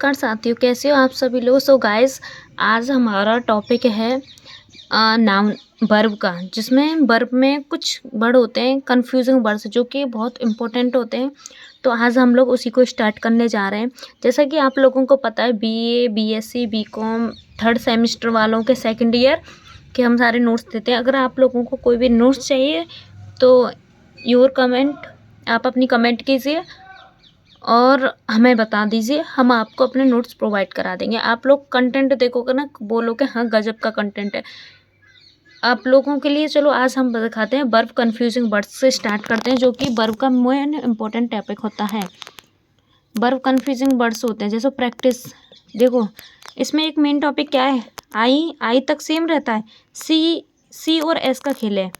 नमस्कार साथियों, कैसे हो आप सभी लोग। सो गाइस, आज हमारा टॉपिक है नाउन वर्ब का, जिसमें वर्ब में कुछ वर्ड होते हैं कंफ्यूजिंग वर्ड्स जो कि बहुत इंपॉर्टेंट होते हैं। तो आज हम लोग उसी को स्टार्ट करने जा रहे हैं। जैसा कि आप लोगों को पता है, BA, BSc, BCom third semester वालों के सेकंड ईयर के हम सारे नोट्स देते हैं। अगर आप लोगों को कोई भी नोट्स चाहिए तो योर कमेंट, आप अपनी कमेंट कीजिए और हमें बता दीजिए, हम आपको अपने नोट्स प्रोवाइड करा देंगे। आप लोग कंटेंट देखोगे ना, बोलोगे हाँ गजब का कंटेंट है आप लोगों के लिए। चलो आज हम दिखाते हैं वर्ब कन्फ्यूजिंग वर्ड्स से स्टार्ट करते हैं, जो कि वर्ब का मेन इंपॉर्टेंट टॉपिक होता है। वर्ब कन्फ्यूजिंग वर्ड्स होते हैं जैसे प्रैक्टिस। देखो इसमें एक मेन टॉपिक क्या है, आई तक सेम रहता है। सी और एस का खेल है।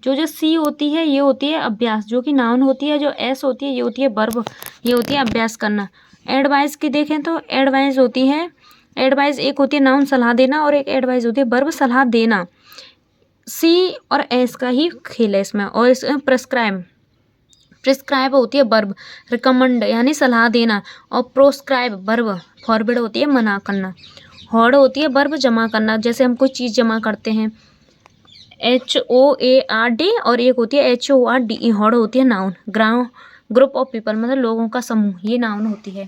जो सी होती है ये होती है अभ्यास, जो कि नाउन होती है। जो एस होती है ये होती है वर्ब, ये होती है अभ्यास करना। एडवाइस की देखें तो एडवाइस होती है, एडवाइस एक होती है नाउन सलाह देना, और एक एडवाइस होती है वर्ब सलाह देना। सी और एस का ही खेल है इसमें। और इसमें प्रिस्क्राइब होती है वर्ब, रिकमेंड यानी सलाह देना, और प्रोस्क्राइब वर्ब, फॉरबिड होती है मना करना। हॉर्ड होती है वर्ब जमा करना, जैसे हम कोई चीज़ जमा करते हैं, HOARD, और एक होती है HORDE, हॉर्ड होती है नाउन। ग्रुप ऑफ पीपल मतलब लोगों का समूह, ये नाउन होती है।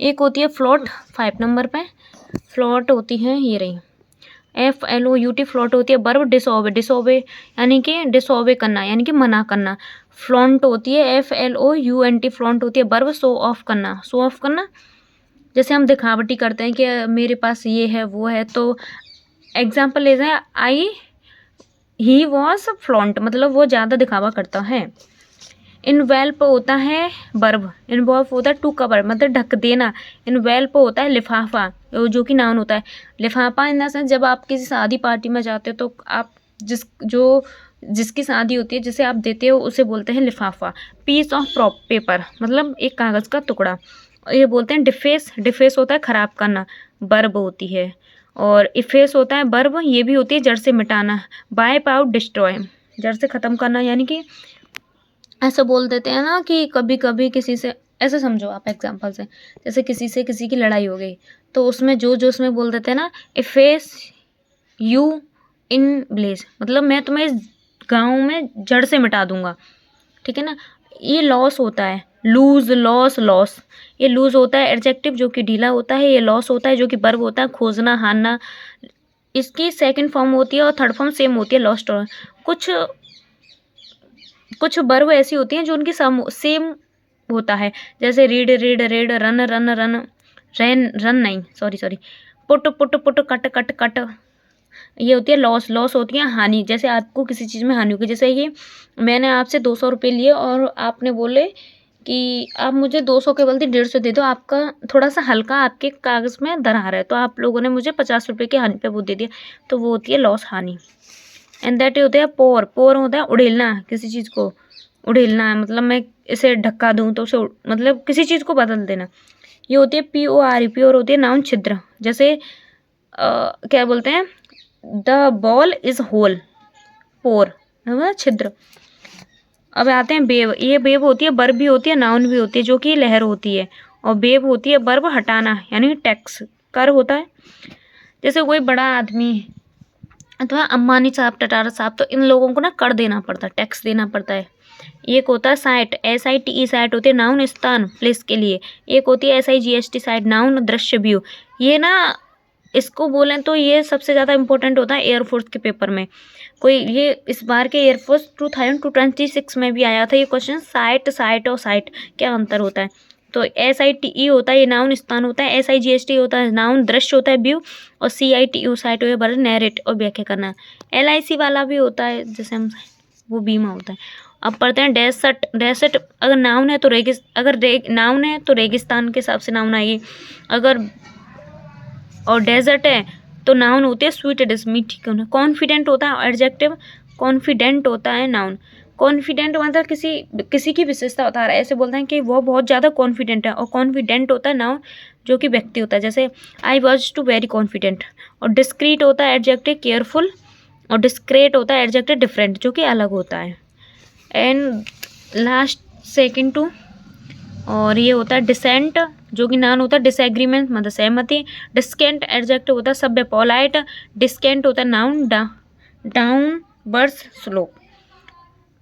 एक होती है फ्लोट, 5 नंबर पे फ्लोट होती है, ये रही FLOUT, फ्लोट होती है वर्ब। डिसओबे यानी कि डिसओबे करना यानी कि मना करना। फ्लॉन्ट होती है FLOUNT, फ्लॉन्ट होती है वर्ब। शो ऑफ करना, जैसे हम दिखावटी करते हैं कि मेरे पास ये है वो है। तो एग्जाम्पल ले जाए, ही वॉज फ्लॉन्ट, मतलब वो ज़्यादा दिखावा करता है। इन्वेल्प होता है वर्ब, इन्वॉल्व होता है टू कवर मतलब ढक देना। इन्वेल्प होता है लिफाफा, जो कि नाउन होता है। लिफाफा इन द सेंस, जब आप किसी शादी पार्टी में जाते हो तो आप जिसकी शादी होती है, जिसे आप देते हो, उसे बोलते हैं लिफाफा। पीस ऑफ पेपर मतलब एक कागज़ का टुकड़ा, ये बोलते हैं डिफेस होता है खराब करना, वर्ब होती है। और इफेस होता है वर्ब, ये भी होती है जड़ से मिटाना। वाइप आउट, डिस्ट्रॉय, जड़ से ख़त्म करना। यानी कि ऐसा बोल देते हैं ना कि कभी कभी किसी से, ऐसे समझो आप एग्जाम्पल से, जैसे किसी की लड़ाई हो गई, तो उसमें जो उसमें बोल देते हैं ना, इफेस यू इन ब्लेज, मतलब मैं तुम्हें इस गाँव में जड़ से मिटा दूंगा, ठीक है ना। ये लॉस होता है, लूज, लॉस। ये लूज होता है एडजेक्टिव, जो कि ढीला होता है। ये लॉस होता है, जो कि वर्ब होता है, खोजना, हारना। इसकी सेकंड फॉर्म होती है और थर्ड फॉर्म सेम होती है, लॉस्ट। कुछ वर्ब ऐसी होती हैं जो उनकी सेम होता है, जैसे रीड, रन, रन नहीं, सॉरी, पुट, कट। ये होती है लॉस होती है हानि। जैसे आपको किसी चीज़ में हानि होगी, जैसे ये मैंने आपसे 200 रुपये लिए और आपने बोले कि आप मुझे 200 के बदले 150 दे दो, आपका थोड़ा सा हल्का आपके कागज़ में दरार है, तो आप लोगों ने मुझे 50 रुपये की हानि पे वो दे दिया, तो वो होती है लॉस, हानि। एंड दैट होता है पोर होता है उड़ेलना, किसी चीज़ को उड़ेलना, मतलब मैं इसे ढक्का दूँ तो उसे मतलब किसी चीज़ को बदल देना। ये होती है प्योर होती है नाउन, छिद्र। जैसे क्या बोलते हैं, द बॉल इज होल, पोर मतलब छिद्र। अब आते हैं बेव। ये बेव होती है वर्ब भी होती है, नाउन भी होती है, जो कि लहर होती है। और बेव होती है वर्ब, हटाना यानी टैक्स, कर होता है। जैसे कोई बड़ा आदमी अथवा अंबानी साहब, टाटा साहब, तो इन लोगों को ना कर देना पड़ता है, टैक्स देना पड़ता है। एक होता है साइट, SITE, साइट होती है नाउन, स्थान, प्लेस के लिए। एक होती है SIGST, साइट, नाउन, दृश्य, व्यू। ये ना इसको बोलें तो ये सबसे ज़्यादा इंपॉर्टेंट होता है एयरफोर्स के पेपर में। कोई ये इस बार के एयरफोर्स 2026 में भी आया था ये क्वेश्चन, साइट और साइट क्या अंतर होता है। तो SITE होता है ये नाउन, स्थान होता है। SIGST होता है नाउन, दृश्य होता है, व्यू। और CITU, साइट हो गया नैरेट और व्याख्या करना। LIC वाला भी होता है, जैसे हम वो बीमा होता है। अब पढ़ते हैं डेसर्ट अगर नाउन है तो नाउन है तो रेगिस्तान के हिसाब से नाउन आएगी। अगर और डेजर्ट है तो नाउन होती है स्वीट डिश, मीठी। कॉन्फिडेंट होता है एडजेक्टिव, कॉन्फिडेंट होता है नाउन। कॉन्फिडेंट मतलब किसी की विशेषता बता रहा है, ऐसे बोलते हैं कि वो बहुत ज़्यादा कॉन्फिडेंट है। और कॉन्फिडेंट होता है नाउन, जो कि व्यक्ति होता है, जैसे I was too very confident. और डिस्क्रीट होता है एडजेक्टिव, केयरफुल। और डिस्क्रेट होता है एडजेक्टिव, डिफरेंट, जो कि अलग होता है। एंड लास्ट सेकेंड टू और ये होता है डिसेंट, जो कि नाउन होता है, डिसएग्रीमेंट मतलब सहमति। डिस्केंट एडजेक्टिव होता है सभ्य पोलाइट। डिस्केंट होता है नाउन, डाउन बर्स स्लोप।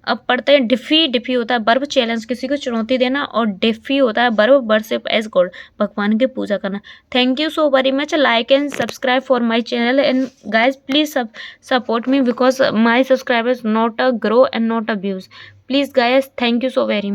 अब पढ़ते हैं डिफी। डिफी होता है वर्ब चैलेंज, किसी को चुनौती देना। और डिफी होता है वर्ब वर्शिप एज गॉड, भगवान की पूजा करना। Thank you so very much. Like and subscribe for my channel and guys please support me because my subscribers not a grow and not a views. Please guys, thank you so very much.